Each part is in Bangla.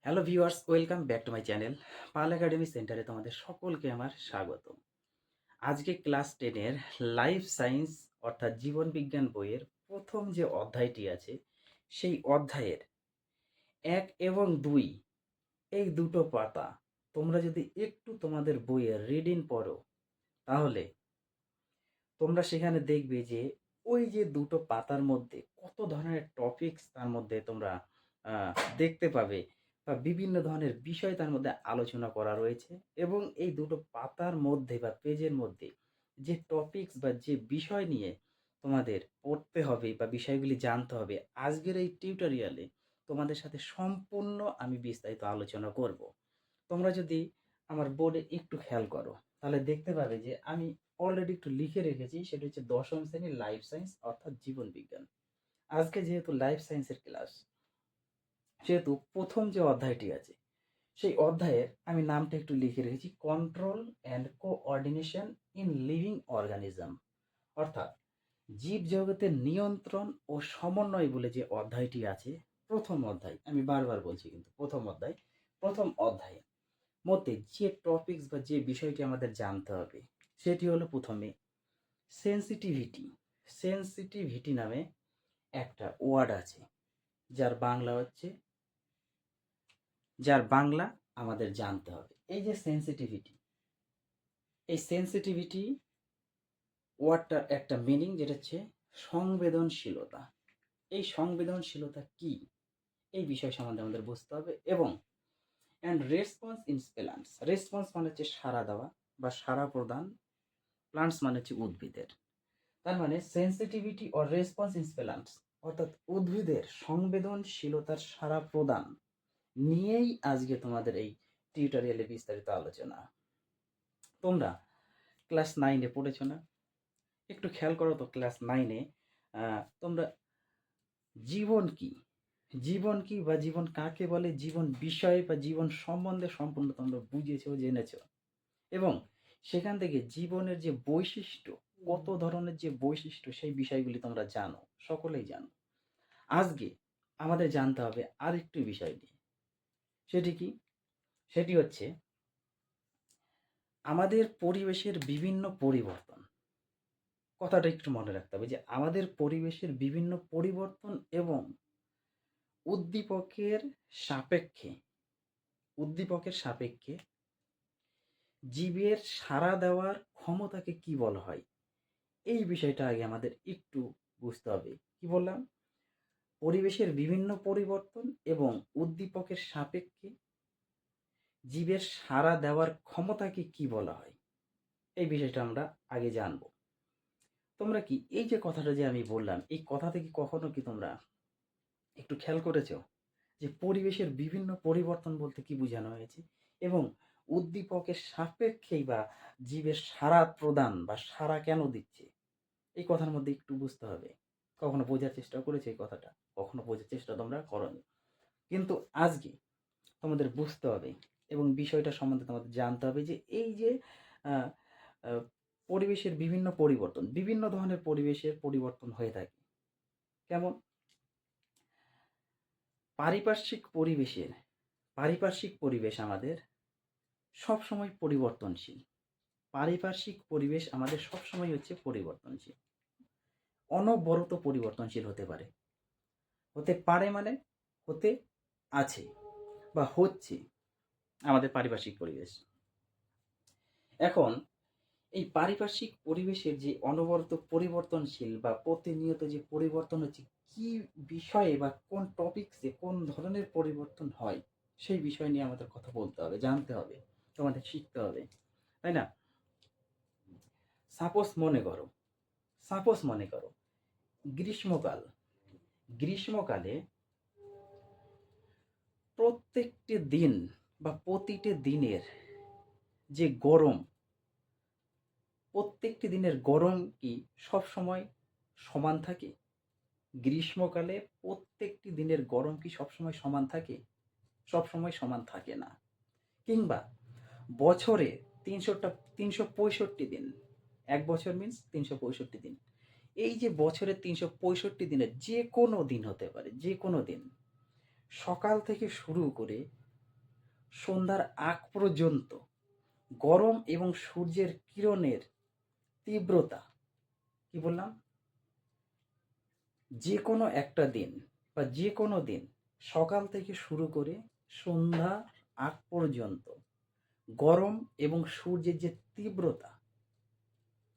Hello viewers, welcome back to my channel Pal academy সেন্টারে তোমাদের সকলকে আমার স্বাগত। আজকে ক্লাস 10-এর লাইফ সায়েন্স অর্থাৎ জীবন বিজ্ঞান বইয়ের প্রথম যে অধ্যায়টি আছে সেই অধ্যায়ের 1 এবং 2 এই দুটো পাতা তোমরা যদি একটু তোমাদের বইয়ের রিডিং পড়ো তাহলে তোমরা সেখানে দেখবে যে ওই যে দুটো পাতার মধ্যে কত ধরনের টপিকস তার মধ্যে তোমরা দেখতে পাবে বা বিভিন্ন ধরনের বিষয় তার মধ্যে আলোচনা করা রয়েছে। এবং এই দুটো পাতার মধ্যে বা পেজের মধ্যে যে টপিকস বা যে বিষয় নিয়ে তোমাদের পড়তে হবে বা বিষয়গুলি জানতে হবে, আজকের এই টিউটোরিয়ালে তোমাদের সাথে সম্পূর্ণ আমি বিস্তারিত আলোচনা করব। তোমরা যদি আমার বোর্ডে একটু খেয়াল করো তাহলে দেখতে পাবে যে আমি অলরেডি একটু লিখে রেখেছি, সেটা হচ্ছে দশম শ্রেণীর লাইফ সায়েন্স অর্থাৎ জীবন বিজ্ঞান। আজকে যেহেতু লাইফ সায়েন্সের ক্লাস, সেহেতু প্রথম যে অধ্যায়টি আছে সেই অধ্যায়ের আমি নামটা একটু লিখে রেখেছি, control and coordination in living organism, অর্থাৎ জীব জগতের নিয়ন্ত্রণ ও সমন্বয় বলে যে অধ্যায়টি আছে। প্রথম অধ্যায়, আমি বারবার বলছি কিন্তু প্রথম অধ্যায়, প্রথম অধ্যায়ে মধ্যে যে টপিকস বা যে বিষয়টি আমাদের জানতে হবে সেটি হলো প্রথমে সেন্সিটিভিটি। সেন্সিটিভিটি নামে একটা ওয়ার্ড আছে, যার বাংলা হচ্ছে, যার বাংলা আমাদের জানতে হবে। এই যে সেন্সিটিভিটি, এই সেন্সিটিভিটি ওয়ার্ডটার একটা মিনিং যেটা হচ্ছে সংবেদনশীলতা। এই সংবেদনশীলতা কি, এই বিষয় সম্বন্ধে আমাদের বুঝতে হবে। এবং and response in plants, response মানে হচ্ছে সাড়া দেওয়া বা সাড়া প্রদান, প্লান্টস মানে হচ্ছে উদ্ভিদের। তার মানে sensitivity or response in plants অর্থাৎ উদ্ভিদের সংবেদনশীলতার সাড়া প্রদান নিয়েই আজকে তোমাদের এই টিউটোরিয়ালে বিস্তারিত আলোচনা। তোমরা ক্লাস 9-এ পড়েছো না? একটু খেয়াল করো তো, ক্লাস 9-এ তোমরা জীবন কি, জীবন কি বা জীবন কাকে বলে, জীবন বিষয় বা জীবন সম্বন্ধে সম্পূর্ণ তোমরা বুঝেছো, জেনেছো। এবং সেখান থেকে জীবনের যে বৈশিষ্ট্য, কত ধরনের যে বৈশিষ্ট্য, সেই বিষয়গুলি তোমরা জানো, সকলেই জানো। আজকে আমাদের জানতে হবে আরেকটি বিষয় নিয়ে। সেটি কি? সেটি হচ্ছে আমাদের পরিবেশের বিভিন্ন পরিবর্তন। কথাটা একটু মনে রাখতে হবে যে আমাদের পরিবেশের বিভিন্ন পরিবর্তন এবং উদ্দীপকের সাপেক্ষে, উদ্দীপকের সাপেক্ষে জীবের সাড়া দেওয়ার ক্ষমতাকে কি বলা হয়, এই বিষয়টা আগে আমাদের একটু বুঝতে হবে। কি বললাম? পরিবেশের বিভিন্ন পরিবর্তন এবং উদ্দীপকের সাপেক্ষে জীবের সাড়া দেওয়ার ক্ষমতাকে কি বলা হয়, এই বিষয়টা আমরা আগে জানব। তোমরা কি এই যে কথাটা যে আমি বললাম, এই কথা থেকে কখনো কি তোমরা একটু খেয়াল করেছো যে পরিবেশের বিভিন্ন পরিবর্তন বলতে কি বোঝানো হয়েছে এবং উদ্দীপকের সাপেক্ষেই বা জীবের সাড়া প্রদান বা সাড়া কেন দিচ্ছে, এই কথার মধ্যে একটু বুঝতে হবে। কখনো বোঝার চেষ্টা করেছে এই কথাটা? কখনো বোঝার চেষ্টা তোমরা করনি, কিন্তু আজকে তোমাদের বুঝতে হবে এবং বিষয়টা সম্বন্ধে তোমাদের জানতে হবে যে এই যে আহ, আহ, পরিবেশের বিভিন্ন পরিবর্তন, বিভিন্ন ধরনের পরিবেশের পরিবর্তন হয়ে থাকে। কেমন? পারিপার্শ্বিক পরিবেশের, পারিপার্শ্বিক পরিবেশ আমাদের সব সময় পরিবর্তনশীল। পারিপার্শ্বিক পরিবেশ আমাদের সব সময় হচ্ছে পরিবর্তনশীল, অনবরত পরিবর্তনশীল হতে পারে। হতে পারে মানে হতে আছে বা হচ্ছে আমাদের পারিপার্শ্বিক পরিবেশ। এখন এই পারিপার্শ্বিক পরিবেশের যে অনবরত পরিবর্তনশীল বা প্রতিনিয়ত যে পরিবর্তন হচ্ছে, কি বিষয়ে বা কোন টপিকসে কোন ধরনের পরিবর্তন হয়, সেই বিষয় নিয়ে আমাদের কথা বলতে হবে, জানতে হবে, তোমাদের শিখতে হবে, তাই না? সাপোজ মনে করো, সাপোজ মনে করো গ্রীষ্মকাল, গ্রীষ্মকালে প্রত্যেকটি দিন বা প্রতিটি দিনের যে গরম, প্রত্যেকটি দিনের গরম কি সব সময় সমান থাকে? গ্রীষ্মকালে প্রত্যেকটি দিনের গরম কি সবসময় সমান থাকে? সবসময় সমান থাকে না। কিংবা বছরে ৩৬৫ দিন, এক বছর মিন্স ৩৬৫ দিন, এই যে বছরে ৩৬৫ দিনের যে কোনো দিন হতে পারে, যে কোনো দিন, সকাল থেকে শুরু করে সন্ধ্যার আগ পর্যন্ত গরম এবং সূর্যের কিরণের তীব্রতা, কি বললাম, যে কোনো একটা দিন বা যে কোনো দিন সকাল থেকে শুরু করে সন্ধ্যা আগ পর্যন্ত গরম এবং সূর্যের যে তীব্রতা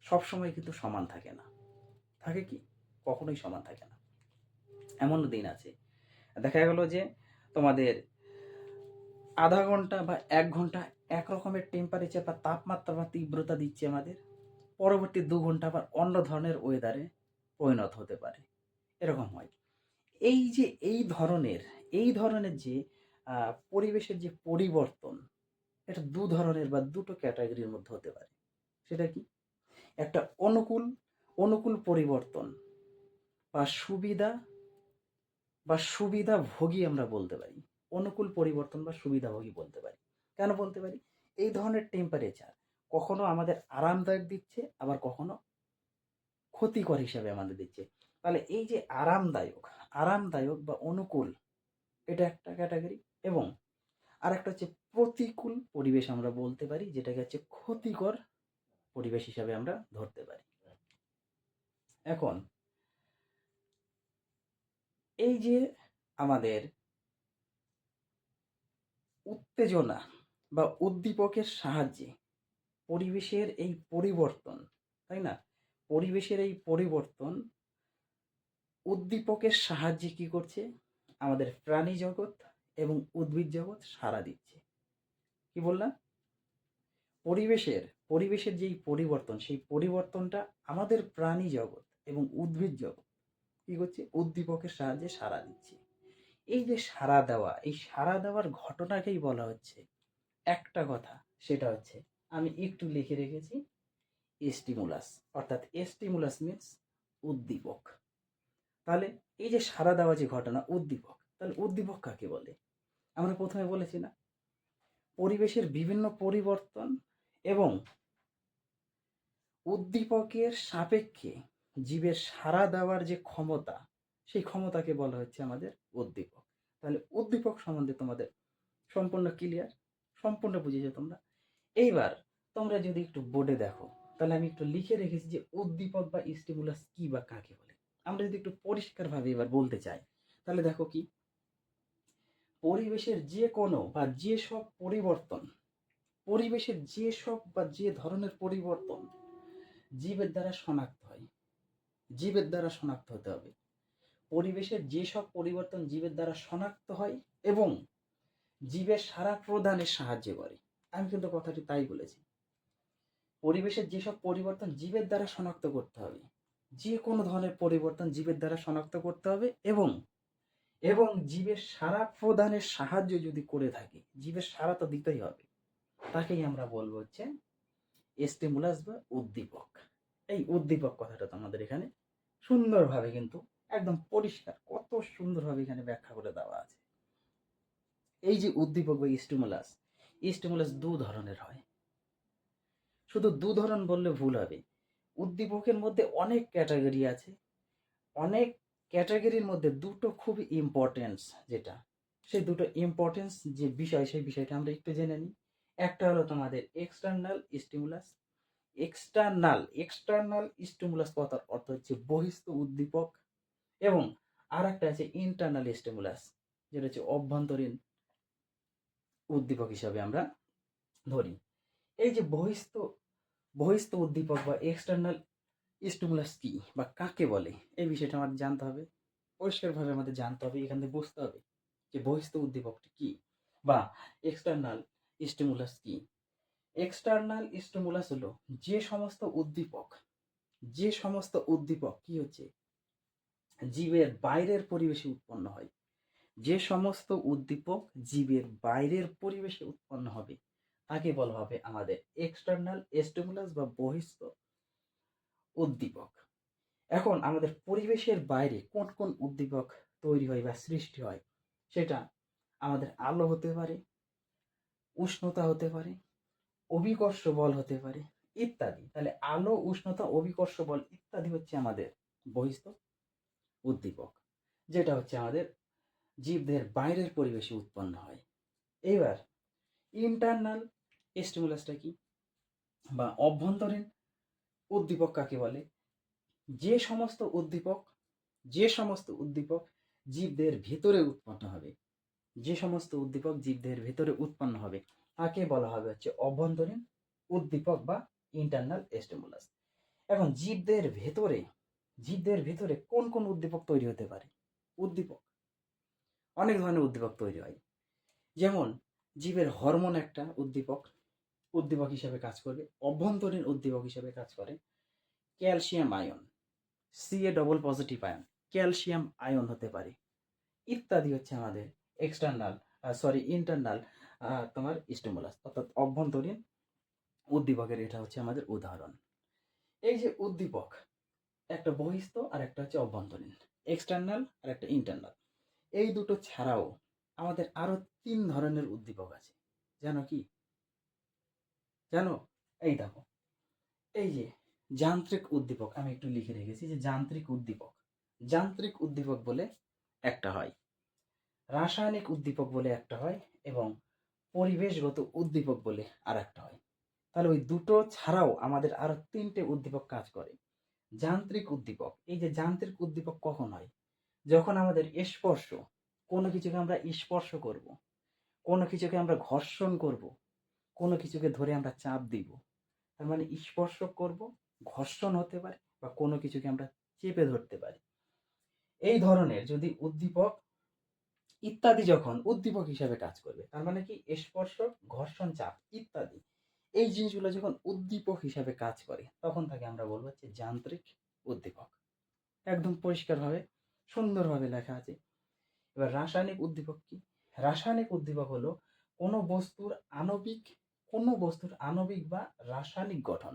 সবসময় কিন্তু সমান থাকে না। থাকে কি? কখনোই সমান থাকে না। এমন দিন আছে দেখা গেল যে তোমাদের আধা ঘন্টা বা ১ ঘন্টা এক রকমের টেম্পারেচার বা তাপমাত্রা বা তীব্রতা দিচ্ছে আমাদের, পরবর্তী ২ ঘন্টা আবার অন্য ধরনের ওয়েদারে পরিণত হতে পারে। এরকম হয়। এই ধরনের যে পরিবেশের যে পরিবর্তন, এটা ২ ধরনের বা ২টো ক্যাটাগরির মধ্যে হতে পারে। সেটা কি? একটা অনুকূল পরিবর্তন বা সুবিধাভোগী আমরা বলতে পারি। অনুকূল পরিবর্তন বা সুবিধাভোগী বলতে পারি। কেন বলতে পারি? এই ধরনের টেম্পারেচার কখনো আমাদের আরামদায়ক দিচ্ছে, আবার কখনো ক্ষতিকর হিসাবে আমাদের দিচ্ছে। তাহলে এই যে আরামদায়ক বা অনুকূল, এটা একটা ক্যাটাগরি, এবং আরেকটা হচ্ছে প্রতিকূল পরিবেশ আমরা বলতে পারি, যেটাকে হচ্ছে ক্ষতিকর পরিবেশ হিসাবে আমরা ধরতে পারি। এখন এই যে আমাদের উত্তেজনা বা উদ্দীপকের সাহায্যে পরিবেশের এই পরিবর্তন, তাই না? পরিবেশের এই পরিবর্তন উদ্দীপকের সাহায্যে কি করছে? আমাদের প্রাণী জগৎ এবং উদ্ভিদ জগৎ সাড়া দিচ্ছে। কি বললাম? পরিবেশের যেই পরিবর্তন, সেই পরিবর্তনটা আমাদের প্রাণী জগৎ এবং উদ্ভিদ জগৎ কি করছে? উদ্দীপকের সাহায্যে সাড়া দিচ্ছে। এই যে সাড়া দেওয়ার ঘটনাকেই বলা হচ্ছে একটা কথা, সেটা হচ্ছে, আমি একটু লিখে রেখেছি, স্টিমুলাস। অর্থাৎ স্টিমুলাস মিন্স উদ্দীপক। তাহলে এই যে সাড়া দেওয়া যে ঘটনা, উদ্দীপক, তাহলে উদ্দীপক কাকে বলে? আমরা প্রথমে বলেছি না, পরিবেশের বিভিন্ন পরিবর্তন এবং উদ্দীপকের সাপেক্ষে জীবের সাড়া দেওয়ার যে ক্ষমতা, সেই ক্ষমতাকে বলা হচ্ছে আমাদের উদ্দীপক। তাহলে উদ্দীপক সম্বন্ধে তোমাদের সম্পূর্ণ ক্লিয়ার, সম্পূর্ণ বুঝেছো তোমরা। এইবার তোমরা যদি একটু বোর্ডে দেখো, তাহলে আমি একটু লিখে রেখেছি যে উদ্দীপক বা স্টিমুলাস কি বা কাকে বলে। আমরা যদি একটু পরিষ্কারভাবে এবার বলতে চাই, তাহলে দেখো কি, পরিবেশের যে কোনো বা যেসব পরিবর্তন, পরিবেশের যেসব বা যে ধরনের পরিবর্তন জীবের দ্বারা শনাক্ত হয়, জীবের দ্বারা শনাক্ত হতে হবে। পরিবেশের যেসব পরিবর্তন জীবের দ্বারা শনাক্ত হয় এবং জীবের সাড়া প্রদানে সাহায্য করে। আমি কিন্তু কথাটি তাই বলেছি। পরিবেশের যেসব পরিবর্তন জীবের দ্বারা শনাক্ত করতে হবে, যে কোনো ধরনের পরিবর্তন জীবের দ্বারা শনাক্ত করতে হবে, এবং জীবের সাড়া প্রদানের সাহায্য যদি করে থাকে, জীবের সাড়া তো দিতেই হবে, তাকেই আমরা বলবো হচ্ছে স্টিমুলাস বা উদ্দীপক। এই উদ্দীপক কথাটা তো আমাদের এখানে সুন্দরভাবে কিন্তু একদম পরিষ্কার, কত সুন্দরভাবে এখানে ব্যাখ্যা করে দেওয়া আছে। এই যে উদ্দীপক বা স্টিমুলাস ২ ধরনের হয়। শুধু ২ ধরন বললে ভুল হবে। উদ্দীপকের মধ্যে অনেক ক্যাটাগরি আছে। অনেক ক্যাটাগরির মধ্যে ২টো খুব ইম্পর্টেন্স, যেটা সেই ২টো ইম্পর্টেন্স যে বিষয়, সেই বিষয়টা আমরা একটু জেনে নিই। একটা হলো তোমাদের এক্সটার্নাল স্টিমুলাস। এক্সটার্নাল স্টিমুলাস কথার অর্থ হচ্ছে বহিস্থ উদ্দীপক, এবং আরেকটা আছে ইন্টারনাল স্টিমুলাস, যেটা হচ্ছে অভ্যন্তরীণ উদ্দীপক হিসাবে আমরা ধরি। এই যে বহিস্থ উদ্দীপক বা এক্সটার্নাল স্টিমুলাস কি বা কাকে বলে, এই বিষয়টা আমাদের জানতে হবে, পরিষ্কারভাবে আমাদের জানতে হবে। এখান থেকে বুঝতে হবে যে বহিস্থ উদ্দীপকটি কি বা এক্সটার্নাল স্টিমুলাস কি। এক্সটার্নাল স্টিমুলাস হলো যে সমস্ত উদ্দীপক কি হচ্ছে, জীবের বাইরের পরিবেশে উৎপন্ন হয়। যে সমস্ত উদ্দীপক জীবের বাইরের পরিবেশে উৎপন্ন হবে, তাকে বলা হবে আমাদের এক্সটার্নাল স্টিমুলাস বা বহিস্থ উদ্দীপক। এখন আমাদের পরিবেশের বাইরে কোন কোন উদ্দীপক তৈরি হয় বা সৃষ্টি হয়, সেটা আমাদের আলো হতে পারে, উষ্ণতা হতে পারে, অভিকর্ষ বল হতে পারে, ইত্যাদি। তাহলে আলো, উষ্ণতা, অভিকর্ষ বল ইত্যাদি হচ্ছে আমাদের বহিস্থ উদ্দীপক, যেটা হচ্ছে আমাদের জীবদের বাইরের পরিবেশে উৎপন্ন হয়। এবার ইন্টারনাল স্টিমুলাসটা কি, বা অভ্যন্তরীণ উদ্দীপক কাকে বলে? যে সমস্ত উদ্দীপক জীবদের ভেতরে উৎপন্ন হবে, যে সমস্ত উদ্দীপক জীবদের ভেতরে উৎপন্ন হবে তাকে বলা হবে হচ্ছে অভ্যন্তরীণ উদ্দীপক বা ইন্টারনাল স্টিমুলাস। এখন জীবদের ভেতরে কোন কোন উদ্দীপক তৈরি হতে পারে? উদ্দীপক অনেক ধরনের উদ্দীপক তৈরি হয়। যেমন জীবের হরমোন একটা উদ্দীপক হিসেবে কাজ করবে, অভ্যন্তরীণ উদ্দীপক হিসেবে কাজ করে calcium ion, Ca double positive ion, calcium ion হতে পারে ইত্যাদি হচ্ছে আমাদের ইন্টারনাল তোমার স্টিমুলাস, অর্থাৎ অভ্যন্তরীণ উদ্দীপকের এটা হচ্ছে আমাদের উদাহরণ। এই যে উদ্দীপক, একটা বহিস্থ আর একটা হচ্ছে অভ্যন্তরীণ, এক্সটার্নাল আর একটা ইন্টারনাল। এই দুটো ছাড়াও আমাদের আরো 3 ধরনের উদ্দীপক আছে। জানো কি? জানো? এই দেখো, এই যে যান্ত্রিক উদ্দীপক, আমি একটু লিখে রেখেছি যে যান্ত্রিক উদ্দীপক বলে একটা হয়, রাসায়নিক উদ্দীপক বলে একটা হয়, এবং পরিবেশগত উদ্দীপক বলে আর একটা হয়। তাহলে ওই দুটো ছাড়াও আমাদের আরো 3টে উদ্দীপক কাজ করে। যান্ত্রিক উদ্দীপক, এই যে যান্ত্রিক উদ্দীপক কখন হয়? যখন আমাদের স্পর্শ, কোনো কিছুকে আমরা স্পর্শ করব, কোনো কিছুকে আমরা ঘর্ষণ করব, কোনো কিছুকে ধরে আমরা চাপ দিব, তার মানে স্পর্শ করব, ঘর্ষণ হতে পারে, বা কোনো কিছুকে আমরা চেপে ধরতে পারি। এই ধরনের যদি উদ্দীপক ইত্যাদি যখন উদ্দীপক হিসাবে কাজ করবে, তার মানে কি স্পর্শ, ঘর্ষণ, চাপ ইত্যাদি এই জিনিসগুলো যখন উদ্দীপক হিসাবে কাজ করে, তখন তাকে আমরা বলবো যে যান্ত্রিক উদ্দীপক। একদম পরিষ্কারভাবে সুন্দরভাবে লেখা আছে। এবার রাসায়নিক উদ্দীপক কি? রাসায়নিক উদ্দীপক হলো কোনো বস্তুর আণবিক বা রাসায়নিক গঠন,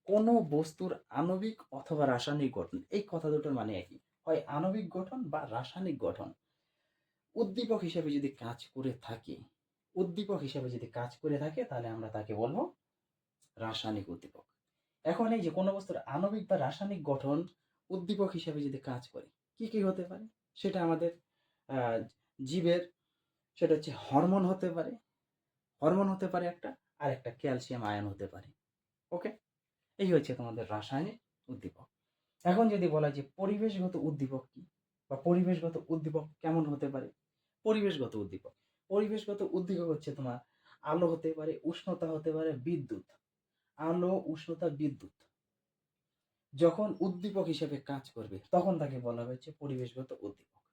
কোনো বস্তুর আণবিক অথবা রাসায়নিক গঠন, এই কথা দুটোর মানে একই, হয় আণবিক গঠন বা রাসায়নিক গঠন উদ্দীপক হিসেবে যদি কাজ করে থাকে তাহলে আমরা তাকে বলবো রাসায়নিক উদ্দীপক। এখন এই যে কোনো বস্তুর আণবিক বা রাসায়নিক গঠন উদ্দীপক হিসেবে যদি কাজ করে, কি কি হতে পারে? সেটা আমাদের আহ, জীবের, সেটা হচ্ছে হরমোন হতে পারে একটা, আর একটা ক্যালসিয়াম আয়ন হতে পারে। ওকে, এই হচ্ছে তোমাদের রাসায়নিক উদ্দীপক। এখন যদি বলা যে পরিবেশগত উদ্দীপক কি, বা পরিবেশগত উদ্দীপক কেমন হতে পারে? পরিবেশগত উদ্দীপক হচ্ছে তোমার আলো হতে পারে, উষ্ণতা হতে পারে, বিদ্যুৎ যখন উদ্দীপক হিসেবে কাজ করবে তখন তাকে বলা হয়েছে পরিবেশগত উদ্দীপক।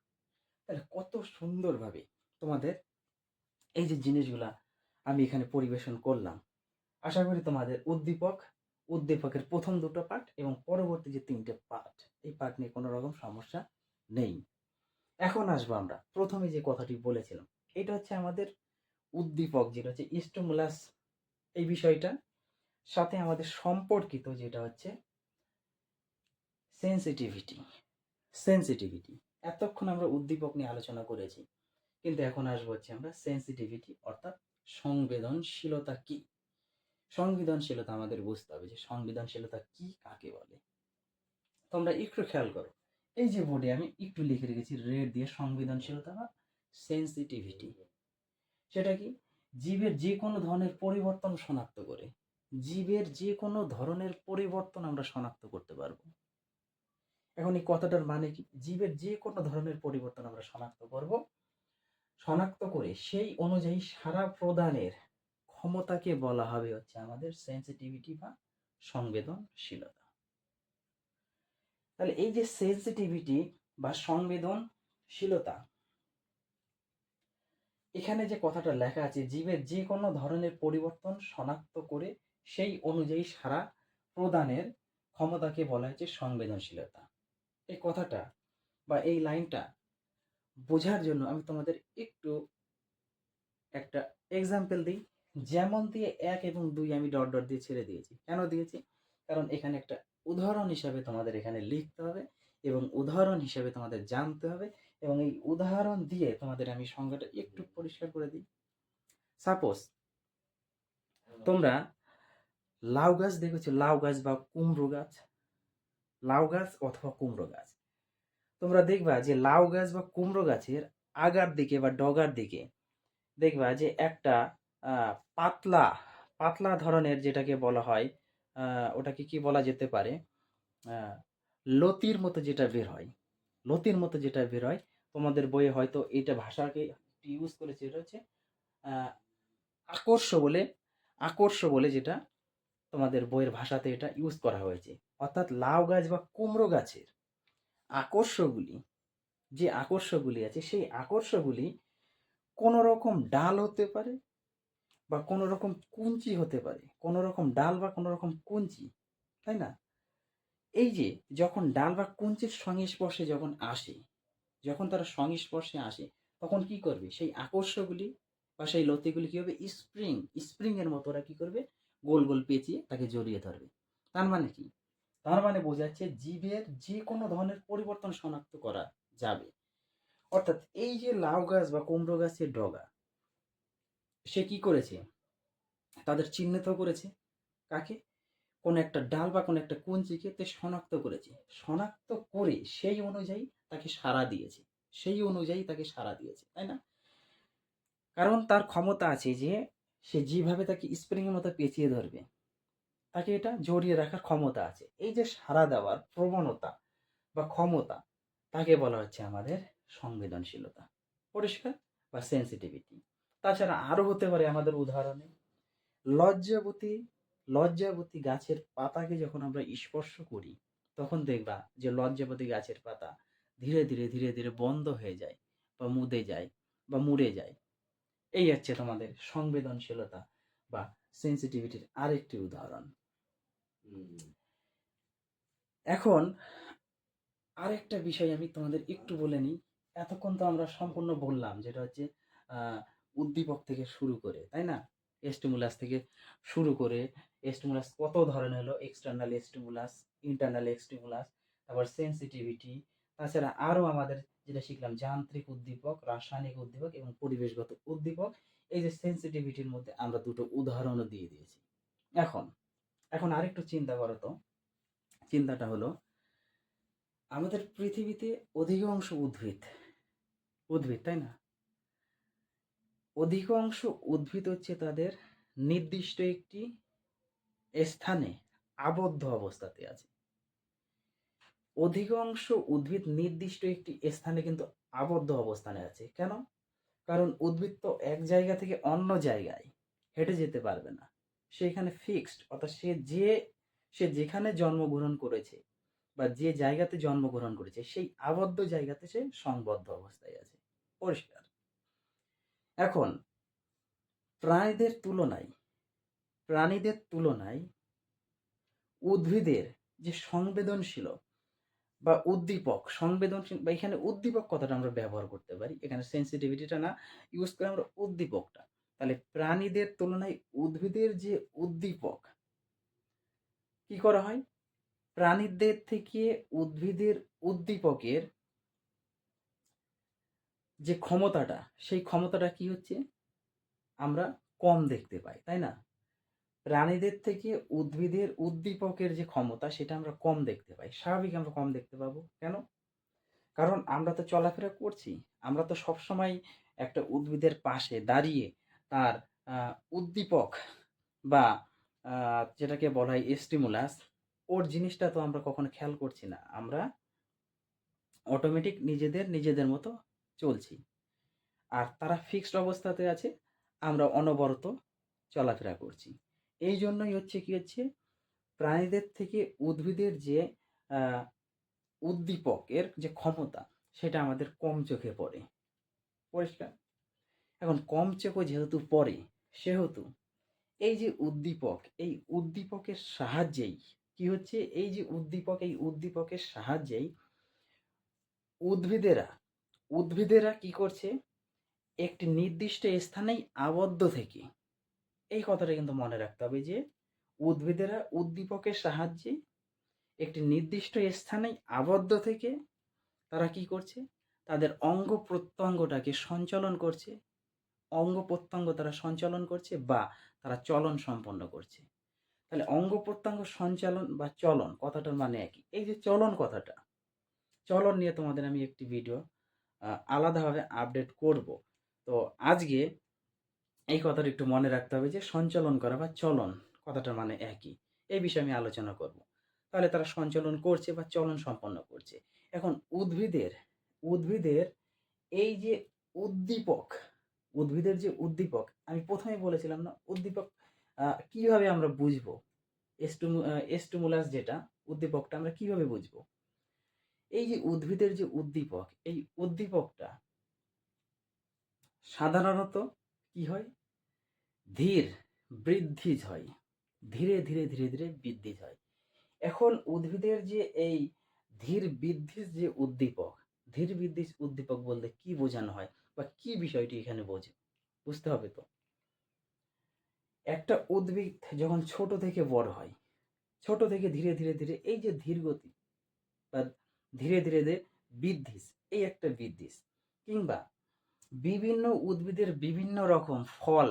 তাহলে কত সুন্দরভাবে তোমাদের এই যে জিনিসগুলা আমি এখানে পরিবেশন করলাম, আশা করি তোমাদের উদ্দীপকের প্রথম দুটো পার্ট এবং পরবর্তী যে 3টে পার্ট, এই পার্ট নিয়ে কোনো রকম সমস্যা নেই। এখন আসবো আমরা প্রথমে যে কথাটি বলেছিলাম, এটা হচ্ছে আমাদের উদ্দীপক, যেটা হচ্ছে স্টিমুলাস, এই বিষয়টা সাথে আমাদের সম্পর্কিত, যেটা হচ্ছে সেন্সিটিভিটি। এতক্ষণ আমরা উদ্দীপক নিয়ে আলোচনা করেছি, কিন্তু এখন আসবো হচ্ছে আমরা সেন্সিটিভিটি, অর্থাৎ সংবেদনশীলতা কি। সংবেদনশীলতা আমাদের বুঝতে হবে যে সংবেদনশীলতা কি, কাকে বলে। তোমরা একটু খেয়াল করো, এই যে বোর্ডে আমি একটু লিখে রেখেছি রেড দিয়ে, সংবেদনশীলতা বা সেন্সিটিভিটি। সেটা কি? জীবের যে কোনো ধরনের পরিবর্তন শনাক্ত করে, আমরা শনাক্ত করতে পারবো। এখন এই কথাটার মানে কি? জীবের যে কোনো ধরনের পরিবর্তন আমরা শনাক্ত করে সেই অনুযায়ী সাড়া প্রদানের ক্ষমতাকে বলা হবে হচ্ছে আমাদের সেন্সিটিভিটি বা সংবেদনশীলতা। তাহলে এই যে সেন্সিটিভিটি বা সংবেদনশীলতা, এখানে যে কথাটা লেখা আছে, জীবের যে কোনো ধরনের পরিবর্তন শনাক্ত করে সেই অনুযায়ী সাড়া প্রদানের ক্ষমতাকে বলা হচ্ছে সংবেদনশীলতা। এই কথাটা বা এই লাইনটা বোঝার জন্য আমি তোমাদের একটু একটা এক্সাম্পল দিই। যেমন দিয়ে 1 এবং 2 আমি ডট ডট দিয়ে ছেড়ে দিয়েছি। কেন দিয়েছি? কারণ এখানে একটা উদাহরণ হিসাবে তোমাদের এখানে লিখতে হবে, এবং উদাহরণ হিসাবে তোমাদের জানতে হবে, এবং এই উদাহরণ দিয়ে তোমাদের আমি সংজ্ঞাটা একটু পরিষ্কার করে দিই। সাপোজ তোমরা লাউ গাছ দেখেছো, লাউ গাছ বা কুমড়ো গাছ, লাউ গাছ অথবা কুমড়ো গাছ, তোমরা দেখবা যে লাউ গাছ বা কুমড়ো গাছের আগার দিকে বা ডগার দিকে দেখবা যে একটা পাতলা পাতলা ধরনের যেটাকে বলা হয়, ওটাকে কি বলা যেতে পারে, আহ, লতির মতো যেটা বের হয়, লতির মতো যেটা বের হয়। তোমাদের বইয়ে হয়তো এইটা ভাষাকে ইউজ করেছে, এটা হচ্ছে আহ, আকর্ষ বলে, আকর্ষ বলে যেটা তোমাদের বইয়ের ভাষাতে এটা ইউজ করা হয়েছে। অর্থাৎ লাউ গাছ বা কুমড়ো গাছের আকর্ষগুলি, যে আকর্ষগুলি আছে সেই আকর্ষগুলি কোনো রকম ডাল হতে পারে বা কোনো রকম কুঞ্চি হতে পারে, কোনো রকম ডাল বা কোনো রকম কুঞ্চি, তাই না? এই যে যখন ডাল বা কুঞ্চির সংস্পর্শে যখন আসে, যখন তারা সংস্পর্শে আসে, তখন কি করবে সেই আকর্ষগুলি বা সেই লতিগুলি কি হবে, স্প্রিং, স্প্রিং এর মতো ওরা কি করবে, গোল গোল পেঁচিয়ে তাকে জড়িয়ে ধরবে। তার মানে কি? তার মানে বোঝাচ্ছে জীবের যে কোনো ধরনের পরিবর্তন শনাক্ত করা যাবে। অর্থাৎ এই যে লাউ গাছ বা কুমড়ো গাছের ডগা, সে কি করেছে, তাদের চিহ্নিত করেছে কাকে, কোনো একটা ডাল বা কোনো একটা কুঞ্চিকে তে শনাক্ত করেছে, শনাক্ত করে সেই অনুযায়ী তাকে সাড়া দিয়েছে, সেই অনুযায়ী তাকে সাড়া দিয়েছে, তাই না? কারণ তার ক্ষমতা আছে যে সে যেভাবে তাকে স্প্রিং এর মতো পেঁচিয়ে ধরবে, তাকে এটা জড়িয়ে রাখার ক্ষমতা আছে। এই যে সাড়া দেওয়ার প্রবণতা বা ক্ষমতা, তাকে বলা হচ্ছে আমাদের সংবেদনশীলতা, পরিষ্কার, বা সেন্সিটিভিটি। তাছাড়া আরো হতে পারে আমাদের উদাহরণে লজ্জাবতী, লজ্জাবতী গাছের পাতাকে যখন আমরা স্পর্শ করি, তখন দেখবা যে লজ্জাবতী গাছের পাতা ধীরে ধীরে ধীরে ধীরে বন্ধ হয়ে যায় বা মুদে যায় বা মুড়ে যায়। এই হচ্ছে তোমাদের সংবেদনশীলতা বা সেন্সিটিভিটির আরেকটি উদাহরণ। এখন আরেকটা বিষয় আমি তোমাদের একটু বলে নিই। এতক্ষণ তো আমরা সম্পূর্ণ বললাম, যেটা হচ্ছে আহ, উদ্দীপক থেকে শুরু করে, তাই না? স্টিমুলাস থেকে শুরু করে, স্টিমুলাস কত ধরনের হলো, এক্সটার্নাল স্টিমুলাস, ইন্টারনাল স্টিমুলাস, তারপর সেন্সিটিভিটি, তাছাড়া আরো আমাদের যেটা শিখলাম যান্ত্রিক উদ্দীপক, রাসায়নিক উদ্দীপক এবং পরিবেশগত উদ্দীপক। এই যে সেন্সিটিভিটির মধ্যে আমরা দুটো উদাহরণও দিয়ে দিয়েছি। এখন এখন আরেকটু চিন্তা করো তো, চিন্তাটা হলো আমাদের পৃথিবীতে অধিকাংশ উদ্ভিদ, উদ্ভিদ তাই না, অধিকাংশ উদ্ভিদ হচ্ছে তাদের নির্দিষ্ট একটি স্থানে আবদ্ধ অবস্থাতে আছে। অধিকাংশ উদ্ভিদ নির্দিষ্ট একটি স্থানে কিন্তু আবদ্ধ অবস্থানে আছে। কেন? কারণ উদ্ভিদ তো এক জায়গা থেকে অন্য জায়গায় হেঁটে যেতে পারবে না, সেখানে ফিক্সড, অর্থাৎ সে যেখানে জন্মগ্রহণ করেছে বা যে জায়গাতে জন্মগ্রহণ করেছে সেই আবদ্ধ জায়গাতে সে সংবদ্ধ অবস্থায় আছে, পরিষ্কার। এখন প্রাণীদের তুলনায়, প্রাণীদের তুলনায় উদ্ভিদের যে সংবেদনশীল বা উদ্দীপক, সংবেদনশীল বা এখানে উদ্দীপক কথাটা আমরা ব্যবহার করতে পারি, এখানে সেন্সিটিভিটিটা না ইউজ করে আমরা উদ্দীপকটা। তাহলে প্রাণীদের তুলনায় উদ্ভিদের যে উদ্দীপক কি করা হয়, প্রাণীদের থেকে উদ্ভিদের উদ্দীপকের যে ক্ষমতাটা, সেই ক্ষমতাটা কি হচ্ছে, আমরা কম দেখতে পাই, তাই না? প্রাণীদের থেকে উদ্ভিদের উদ্দীপকের যে ক্ষমতা সেটা আমরা কম দেখতে পাই। স্বাভাবিক আমরা কম দেখতে পাবো, কেন? কারণ আমরা তো চলাফেরা করছি, আমরা তো সবসময় একটা উদ্ভিদের পাশে দাঁড়িয়ে তার উদ্দীপক বা যেটাকে বলা হয় স্টিমুলাস, ওর জিনিসটা তো আমরা কখনো খেয়াল করছি না, আমরা অটোমেটিক নিজেদের নিজেদের মতো চলছি। আর তারা ফিক্সড অবস্থাতে আছে, আমরা অনবরত চলাফেরা করছি। এই জন্যই হচ্ছে কি হচ্ছে, প্রাণীদের থেকে উদ্ভিদের যে আহ, উদ্দীপকের যে ক্ষমতা সেটা আমাদের কম চোখে পড়ে, পরিষ্কার। এখন কম চোখে যেহেতু পড়ে, সেহেতু এই যে উদ্দীপক, এই উদ্দীপকের সাহায্যেই কি হচ্ছে, এই যে উদ্দীপক, এই উদ্দীপকের সাহায্যেই উদ্ভিদেরা, উদ্ভিদেরা কি করছে, একটি নির্দিষ্ট স্থানেই আবদ্ধ থেকে, এই কথাটা কিন্তু মনে রাখতে হবে যে উদ্ভিদেরা উদ্দীপকের সাহায্যে একটি নির্দিষ্ট স্থানে আবদ্ধ থেকে তারা কি করছে, তাদের অঙ্গ প্রত্যঙ্গটাকে সঞ্চালন করছে, অঙ্গ প্রত্যঙ্গ তারা সঞ্চালন করছে বা তারা চলন সম্পন্ন করছে। তাহলে অঙ্গ প্রত্যঙ্গ সঞ্চালন বা চলন কথাটার মানে একই। এই যে চলন কথাটা, চলন নিয়ে তোমাদের আমি একটি ভিডিও আলাদাভাবে আপডেট করব। তো আজকে এই কথাটা একটু মনে রাখতে হবে যে সঞ্চালন করা বা চলন কথাটার মানে একই। এই বিষয়ে আমি আলোচনা করব। তাহলে তারা সঞ্চালন করছে বা চলন সম্পন্ন করছে। এখন উদ্ভিদের এই যে উদ্দীপক, উদ্ভিদের যে উদ্দীপক আমি ১ম এই বলেছিলাম না উদ্দীপক কিভাবে আমরা বুঝবো? স্টিমুলাস যেটা উদ্দীপকটা আমরা কিভাবে বুঝবো? এই যে উদ্ভিদের যে উদ্দীপক, এই উদ্দীপকটা সাধারণত কি হয়? ধীর বৃদ্ধিজ হয়। ধীরে বৃদ্ধিজ হয়। এখন উদ্ভিদের যে এই ধীর বৃদ্ধির যে উদ্দীপক, ধীর বৃদ্ধির উদ্দীপক বলতে কি বোঝানো হয় বা কি বিষয়টি এখানে বুঝতে হবে তো। একটা উদ্ভিদ যখন ছোট থেকে বড় হয়, ছোট থেকে ধীরে এই যে ধীর গতি বা ধীরে বৃদ্ধিস, এই একটা বৃদ্ধিস কিংবা বিভিন্ন উদ্ভিদের বিভিন্ন রকম ফল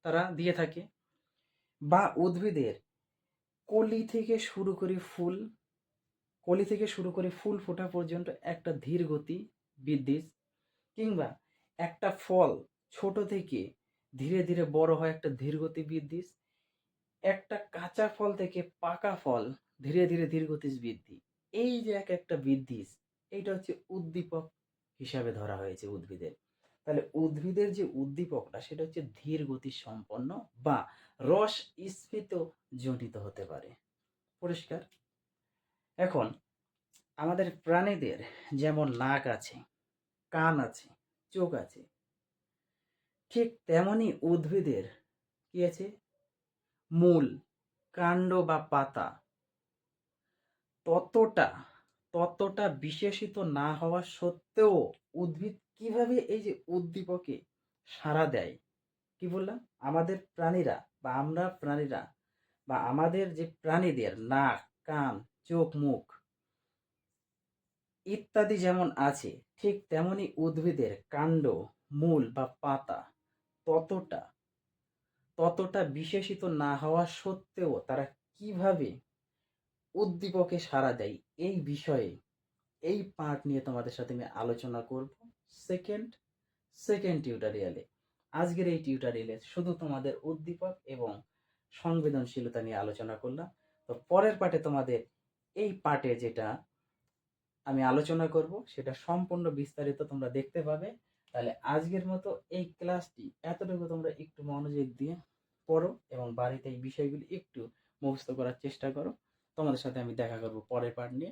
তারা দিয়ে থাকে বা উদ্ভিদের কলি থেকে শুরু করে ফুল, কলি থেকে শুরু করে ফুল ফোটা পর্যন্ত একটা ধীর গতি বৃদ্ধিস কিংবা একটা ফল ছোট থেকে ধীরে বড় হয় একটা ধীরগতি বৃদ্ধিস, একটা কাঁচা ফল থেকে পাকা ফল ধীরে ধীরগতিস বৃদ্ধি। এই যে একটা বৃদ্ধিস, এইটা হচ্ছে উদ্দীপক হিসাবে ধরা হয়েছে উদ্ভিদের। তাহলে উদ্ভিদের যে উদ্দীপকটা সেটা হচ্ছে ধীর গতি সম্পন্ন বা রস স্ফীত জনিত হতে পারে। পরিষ্কার? এখন আমাদের প্রাণীদের যেমন নাক আছে, কান আছে, চোখ আছে, ঠিক তেমনি উদ্ভিদের কি আছে? মূল, কাণ্ড বা পাতা ততটা ততটা বিশেষিত না হওয়া সত্ত্বেও উদ্ভিদ কিভাবে এই যে উদ্দীপকে সাড়া দেয়? কি বললাম? আমাদের প্রাণীরা বা আমরা প্রাণীরা বা আমাদের যে প্রাণীদের নাক, কান, চোখ, মুখ ইত্যাদি যেমন আছে, ঠিক তেমনি উদ্ভিদের কাণ্ড, মূল বা পাতা ততটা ততটা বিশেষিত না হওয়া সত্ত্বেও তারা কিভাবে উদ্দীপকে সাড়া দেয়, এই বিষয়ে এই পার্ট নিয়ে তোমাদের সাথে আমি আলোচনা করব সেকেন্ড সেকেন্ড টিউটোরিয়ালে। আজকের এই টিউটোরিয়ালে শুধু তোমাদের উদ্দীপক এবং সংবেদনশীলতা নিয়ে আলোচনা করলাম। তো পরের পার্টে তোমাদের এই পার্টে যেটা আমি আলোচনা করব সেটা সম্পূর্ণ বিস্তারিত তোমরা দেখতে পাবে। তাহলে আজকের মতো এই ক্লাসটি এতটুকু তোমরা একটু মনোযোগ দিয়ে পড়ো এবং বাড়িতে এই বিষয়গুলি একটু মুখস্থ করার চেষ্টা করো। তোমাদের সাথে আমি দেখা করব পরের পার্ট নিয়ে।